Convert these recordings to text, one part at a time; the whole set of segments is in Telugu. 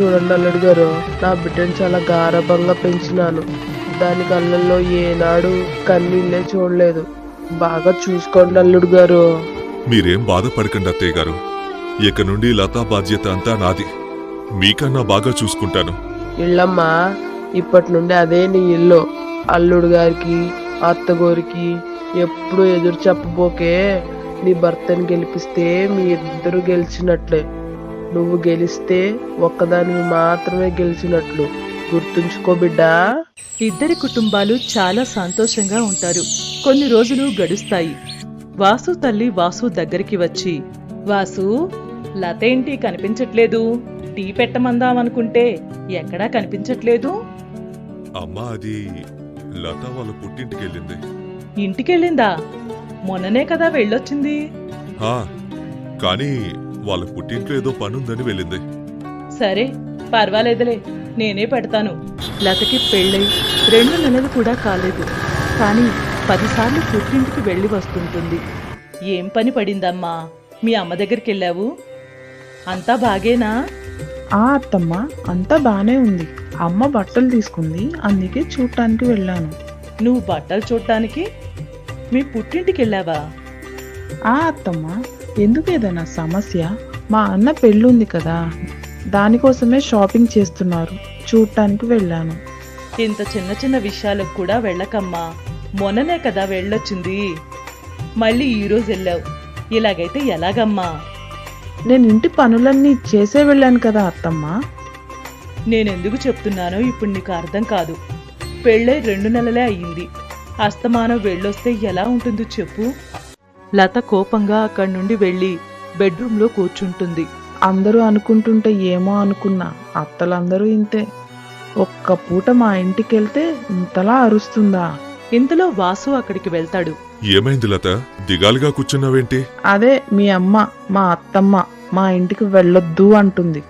చూడండి అల్లుడు గారు, నా బిడ్డను చాలా గారాబంగా పెంచినాను. దాని కళ్ళల్లో ఏనాడు కన్నీళ్ళే చూడలేదు. బాగా చూసుకోండి అల్లుడు గారు. మీరేం బాధపడకండి అత్తయ్య గారు. ఇక నుండి లతా బాధ్యత అంతా నాది. మీకన్నా బాగా చూసుకుంటాను. ఇళ్ళమ్మా, ఇప్పటి నుండి అదే నీ ఇల్లు. అల్లుడు గారికి అత్తగోరికి ఎప్పుడు ఎదురు చెప్పబోకే. నీ భర్తని గెలిపిస్తే మీ ఇద్దరు గెలిచినట్లే. నువ్వు గెలిస్తే ఒక్కదానివి మాత్రమే గెలిచినట్లు. గుర్తుంచుకో బిడ్డా. ఇద్దరి కుటుంబాలు చాలా సంతోషంగా ఉంటారు. కొన్ని రోజులు గడుస్తాయి. వాసు తల్లి వాసు దగ్గరికి వచ్చి, వాసు, లత ఏంటి కనిపించట్లేదు? టీ పెట్టమందామనుకుంటే ఎక్కడా కనిపించట్లేదు. అమ్మా, అది లత వాళ్ళ పుట్టింటికెళ్ళింది. ఇంటికెళ్ళిందా? మొన్ననే కదా వెళ్ళొచ్చింది. కానీ వాళ్ళ పుట్టింట్లో ఏదో పనుందని వెళ్ళింది. సరే, పర్వాలేదులే, నేనే పెడతాను. లతకి పెళ్ళై 2 నెలలు కూడా కాలేదు. కానీ 10 సార్లు పుట్టింటికి వెళ్ళి వస్తుంటుంది. ఏం పని పడిందమ్మా? మీ అమ్మ దగ్గరికి వెళ్ళావు? అంతా బాగేనా? అత్తమ్మ, అంతా బానే ఉంది. అమ్మ బట్టలు తీసుకుంది, అందుకే చూడటానికి వెళ్ళాను. నువ్వు బట్టలు చూడటానికి మీ పుట్టింటికి వెళ్ళావా? అత్తమ్మ, ఎందుకు ఏదైనా సమస్య? మా అన్న పెళ్ళుంది కదా, దానికోసమే షాపింగ్ చేస్తున్నారు, చూడటానికి వెళ్ళాను. ఇంత చిన్న చిన్న విషయాలకు కూడా వెళ్ళకమ్మా. మొన్ననే కదా వెళ్ళొచ్చింది, మళ్ళీ ఈరోజు వెళ్ళావు. ఇలాగైతే ఎలాగమ్మా? నేను ఇంటి పనులన్నీ చేసే వెళ్ళాను కదా అత్తమ్మ. నేనెందుకు చెప్తున్నానో ఇప్పుడు నీకు అర్థం కాదు. పెళ్ళై 2 నెలలే అయ్యింది. అస్తమానం వెళ్ళొస్తే ఎలా ఉంటుందో చెప్పు. లత కోపంగా అక్కడి నుండి వెళ్ళి బెడ్రూమ్లో కూర్చుంటుంది. అందరూ అనుకుంటుంటే ఏమో అనుకున్నా, అత్తలందరూ ఇంతే. ఒక్క పూట మా ఇంటికెళ్తే ఇంతలా అరుస్తుందా? ఇంతలో వాసు అక్కడికి వెళ్తాడు. ఏమైంది లత? దిగాలుగా కూర్చున్నావేంటి? అదే మీ అమ్మ, మా అత్తమ్మ మా ఇంటికి వెళ్ళొద్దు అంటుంది.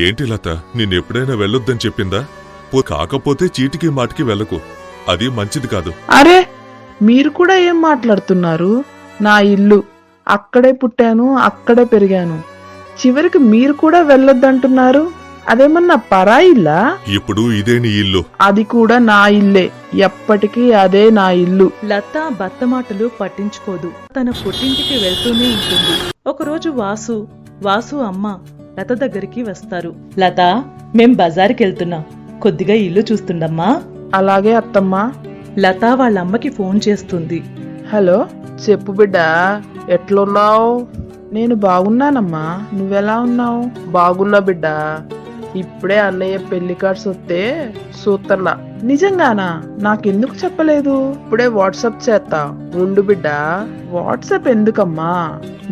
ఏంటి లత, నిన్నెప్పుడైనా వెళ్ళొద్దని చెప్పిందా? కాకపోతే చీటికి మాటికి వెళ్ళకు, అది మంచిది కాదు. అరే, మీరు కూడా ఏం మాట్లాడుతున్నారు? నా ఇల్లు, అక్కడే పుట్టాను, అక్కడే పెరిగాను. చివరికి మీరు కూడా వెళ్ళొద్దంటున్నారు. అదేమన్నా పరాయిల్లా? ఇప్పుడు ఇదే నీ ఇల్లు. అది కూడా నా ఇల్లే, ఎప్పటికీ అదే నా ఇల్లు. లత భర్త మాటలు పట్టించుకోదు. తన పుట్టింటికి వెళ్తూనే ఉంటుంది. ఒకరోజు వాసు అమ్మ లత దగ్గరికి వస్తారు. లత, మేం బజారుకి వెళ్తున్నాం, కొద్దిగా ఇల్లు చూస్తుండమ్మా. అలాగే అత్తమ్మా. లత వాళ్ళమ్మకి ఫోన్ చేస్తుంది. హలో, చెప్పు బిడ్డా, ఎట్లున్నావు? నేను బాగున్నానమ్మా, నువ్వెలా ఉన్నావు? బాగున్నా బిడ్డా. ఇప్పుడే అన్నయ్య పెళ్లి కార్డ్స్ వస్తే చూస్తున్నా. నిజంగానా? నాకెందుకు చెప్పలేదు? ఇప్పుడే వాట్సాప్ చేస్తా, ఉండు బిడ్డా. వాట్సాప్ ఎందుకమ్మా?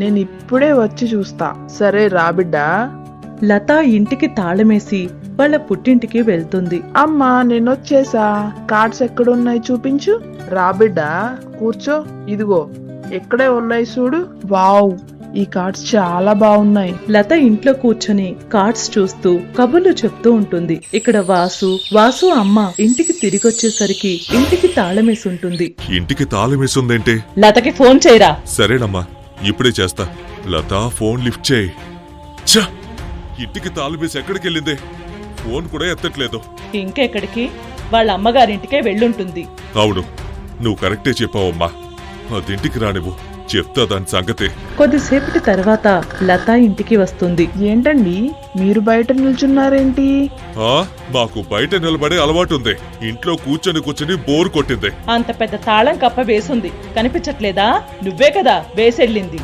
నేను ఇప్పుడే వచ్చి చూస్తా. సరే రా బిడ్డా. లత ఇంటికి తాళమేసి వాళ్ళ పుట్టింటికి వెళ్తుంది. అమ్మా, నేనొచ్చేసా. కార్డ్స్ ఎక్కడున్నాయి చూపించు. రా బిడ్డా, కూర్చో. ఇదిగో ఎక్కడే ఉన్నాయి చూడు. వావ్, ఈ కార్డ్స్ చాలా బాగున్నాయి. లత ఇంట్లో కూర్చొని కార్డ్స్ చూస్తూ కబుర్లు చెప్తూ ఉంటుంది. ఇక్కడ వాసు అమ్మ ఇంటికి తిరిగొచ్చేసరికి ఇంటికి తాళమేసి ఉంటుంది. ఇంటికి తాళమేసుందేంటి? లతకి ఫోన్ చేయరా. సరేనమ్మా, ఇప్పుడే చేస్తా. లత, ఫోన్ లిఫ్ట్ చేయి. ఛ! ఇంటికి తాళమేసి ఎక్కడికెళ్ళిందే? ఫోన్ కూడా ఎత్తట్లేదు. ఇంకెక్కడికి? వాళ్ళ అమ్మగారింటికే వెళ్ళుంటుంది. అవును, నువ్వు కరెక్టే చెప్పావమ్మా. అదింటికి రానివ్వు, చెప్తా దాని సంగతే. కొద్దిసేపటి తర్వాత లత ఇంటికి వస్తుంది. ఏంటండి, మీరు బయట నిల్చున్నారేంటి? మాకు బయట నిలబడే అలవాటుంది. ఇంట్లో కూర్చొని బోర్ కొట్టింది. అంత పెద్ద తాళం కప్ప వేసుంది, కనిపించట్లేదా? నువ్వే కదా వేసెళ్ళింది.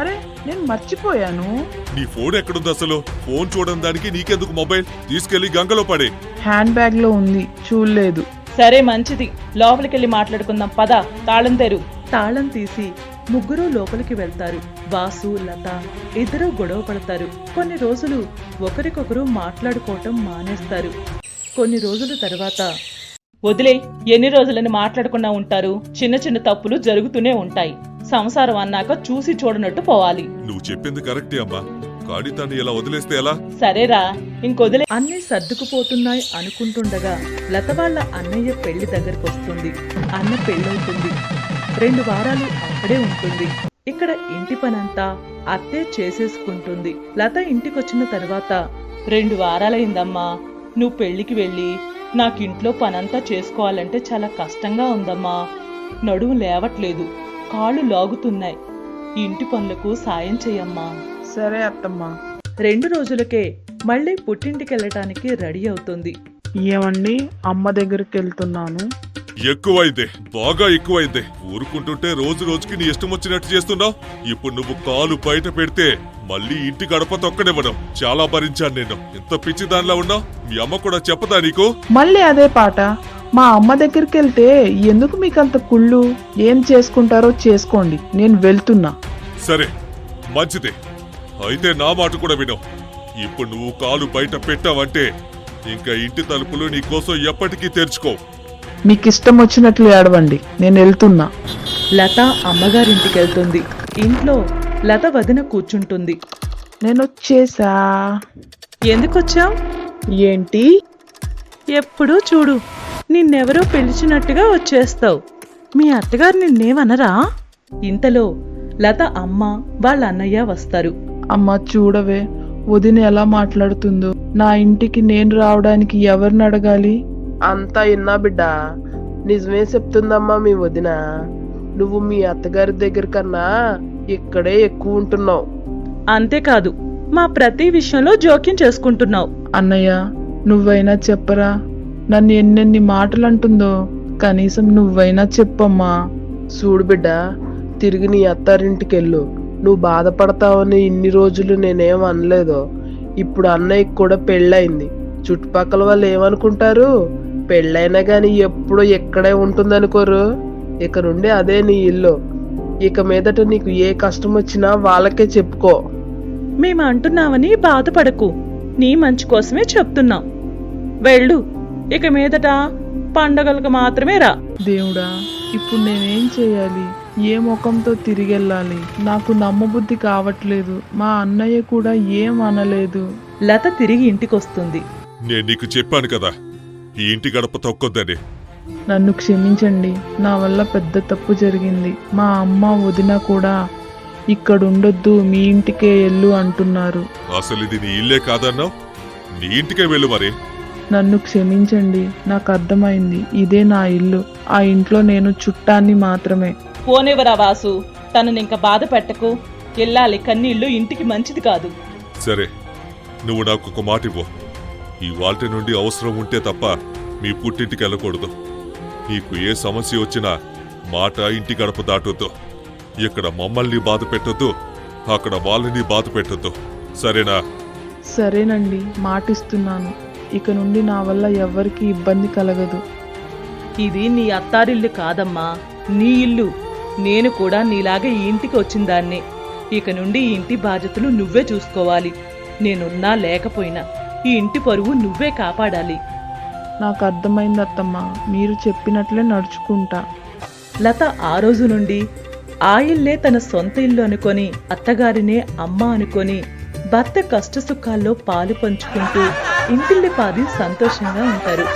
అరే, నేను మర్చిపోయాను. నీ ఫోన్ ఎక్కడుంది అసలు? ఫోన్ చూడడం దానికి నీకెందుకు మొబైల్? తీసుకెళ్లి గంగలో పడే. హ్యాండ్ బ్యాగ్ లో ఉంది, చూడలేదు. సరే, మంచిది. లోపలికెళ్ళి మాట్లాడుకుందాం పద. తాళం తెరు. తాళం తీసి ముగ్గురు లోపలికి వెళ్తారు. వాసు, లత ఇద్దరూ గొడవ పడతారు. కొన్ని రోజులు ఒకరికొకరు మాట్లాడుకోవటం మానేస్తారు. కొన్ని రోజుల తర్వాత, వదిలే, ఎన్ని రోజులని మాట్లాడకుండా ఉంటారు? చిన్న చిన్న తప్పులు జరుగుతూనే ఉంటాయి. సంసారం అన్నాక చూసి చూడనట్టు పోవాలి. నువ్వు చెప్పింది కరెక్టే అమ్మా, కానీ తను ఇలా వదిలేస్తే ఎలా? సరేరా, ఇంకొదిలే. అన్నీ సర్దుకుపోతున్నాయి అనుకుంటుండగా లత వాళ్ళ అన్నయ్య పెళ్లి దగ్గరకు వస్తుంది. అన్న పెళ్ళవుతుంది. 2 వారాలు అక్కడే ఉంటుంది. ఇక్కడ ఇంటి పనంతా అత్తే చేసేసుకుంటుంది. లత ఇంటికొచ్చిన తర్వాత 2 వారాలైందమ్మా నువ్వు పెళ్లికి వెళ్ళి నాకింట్లో పనంతా చేసుకోవాలంటే చాలా కష్టంగా ఉందమ్మా. నడుము లేవట్లేదు, కాళ్ళు లాగుతున్నాయి. ఇంటి పనులకు సాయం చెయ్యమ్మా. సరే అత్తమ్మా. 2 రోజులకే మళ్ళీ పుట్టింటికెళ్ళటానికి రెడీ అవుతుంది. ఏమండి, అమ్మ దగ్గరికి వెళ్తున్నాను. ఎక్కువైందే, బాగా ఎక్కువైందే. ఊరుకుంటుంటే రోజు రోజుకి నీ ఇష్టం వచ్చినట్టు చేస్తున్నావు. ఇప్పుడు నువ్వు కాలు బయట పెడితే మళ్ళీ ఇంటి గడప తొక్కనివ్వడం. చాలా భరించాను నేను. ఎంత పిచ్చి దానిలా ఉన్నావు. మీ అమ్మ కూడా చెప్పదా నీకు? మళ్ళీ అదే పాట. మా అమ్మ దగ్గరికి వెళ్తే ఎందుకు మీకంత కుళ్ళు? ఏం చేసుకుంటారో చేసుకోండి, నేను వెళ్తున్నా. సరే, మంచిదే. అయితే నా మాట కూడా విను. ఇప్పుడు నువ్వు కాలు బయట పెట్టావంటే ఇంకా ఇంటి తలుపులు నీ కోసం ఎప్పటికీ తెరుచుకో. మీకు ఇష్టం వచ్చినట్లు ఏడవండి, నేను వెళ్తున్నా. లత అమ్మగారింటికెళ్తుంది. ఇంట్లో లత వదిన కూర్చుంటుంది. నేను వచ్చేసా. ఎందుకొచ్చావ్? ఏంటి? ఎప్పుడూ చూడు, నిన్నెవరో పిలిచినట్టుగా వచ్చేస్తావు. మీ అత్తగారు నిన్నేమనరా? ఇంతలో లత అమ్మ వాళ్ళ అన్నయ్య వస్తారు. అమ్మ చూడవే, వదిన ఎలా మాట్లాడుతుందో. నా ఇంటికి నేను రావడానికి ఎవరిని అడగాలి? అంతా ఇన్నా బిడ్డ, నిజమే చెప్తుందమ్మా మీ వదిన. నువ్వు మీ అత్తగారి దగ్గర కన్నా ఇక్కడే ఎక్కువ ఉంటున్నావు. అంతేకాదు, మా ప్రతి విషయంలో జోక్యం చేసుకుంటున్నావు. అన్నయ్య, నువ్వైనా చెప్పరా? నన్ను ఎన్నెన్ని మాటలు అంటుందో, కనీసం నువ్వైనా చెప్పమ్మా. చూడు బిడ్డ, తిరిగి నీ అత్తారింటికెళ్ళు. నువ్వు బాధపడతావని ఇన్ని రోజులు నేనేం అనలేదు. ఇప్పుడు అన్నయ్యకి కూడా పెళ్ళయింది. చుట్టుపక్కల వాళ్ళు ఏమనుకుంటారు? పెళ్ళైనా గాని ఎప్పుడో ఎక్కడే ఉంటుందనుకోరు. ఇక నుండి అదే నీ ఇల్లు. ఇక మీదట నీకు ఏ కష్టం వచ్చినా వాళ్ళకే చెప్పుకో. మేము అంటున్నామని బాధపడకు, నీ మంచి కోసమే చెప్తున్నాం. వెళ్ళు, ఇక మీదట పండగలకు మాత్రమే రా. దేవుడా, ఇప్పుడు నేనేం చేయాలి? ఏ ముఖంతో తిరిగెళ్ళాలి? నాకు నమ్మబుద్ధి కావట్లేదు. మా అన్నయ్య కూడా ఏం అనలేదు. లత తిరిగి ఇంటికొస్తుంది. నేను నీకు చెప్పాను కదా, ఈ ఇంటి గడప తొక్కొద్దని. నన్ను క్షమించండి, నా వల్ల పెద్ద తప్పు జరిగింది. మా అమ్మ వదిన కూడా ఇక్కడుండొద్దు, మీ ఇంటికే ఎల్లు అంటున్నారు. అసలు ఇది నీ ఇల్లే కాదన్నావు, నీ ఇంటికే వెళ్ళు మరి. నన్ను క్షమించండి, నాకు అర్థమైంది. ఇదే నా ఇల్లు. ఆ ఇంట్లో నేను చుట్టాన్ని మాత్రమే. పోనివరా వాసు, తననింక బాధ పెట్టకు. వెళ్ళాలి, కన్నీళ్లు ఇంటికి మంచిది కాదు. సరే, నువ్వు నాకు ఒక మాట ఇవ్వు. ఈ వాల్టి నుండి అవసరం ఉంటే తప్ప మీ పుట్టింటికి వెళ్ళకూడదు. నీకు ఏ సమస్య వచ్చినా మాట ఇంటి గడప దాటొద్దు. ఇక్కడ మమ్మల్ని బాధ పెట్టొద్దు, అక్కడ వాళ్ళని బాధ పెట్టొద్దు. సరేనా? సరేనండి, మాటిస్తున్నాను. ఇక నుండి నా వల్ల ఎవ్వరికి ఇబ్బంది కలగదు. ఇది నీ అత్తారిల్లు కాదమ్మా, నీ ఇల్లు. నేను కూడా నీలాగా ఈ ఇంటికి వచ్చిందాన్నే. ఇక నుండి ఈ ఇంటి బాధ్యతలు నువ్వే చూసుకోవాలి. నేనున్నా లేకపోయినా ఈ ఇంటి పరువు నువ్వే కాపాడాలి. నాకు అర్థమైంది అత్తమ్మ, మీరు చెప్పినట్లే నడుచుకుంటా. లత ఆ రోజు నుండి ఆ ఇల్లే తన సొంత ఇల్లు అనుకొని, అత్తగారినే అమ్మ అనుకొని, భర్త కష్టసుఖాల్లో పాలు పంచుకుంటూ ఇంటిల్లిపాది సంతోషంగా ఉంటారు.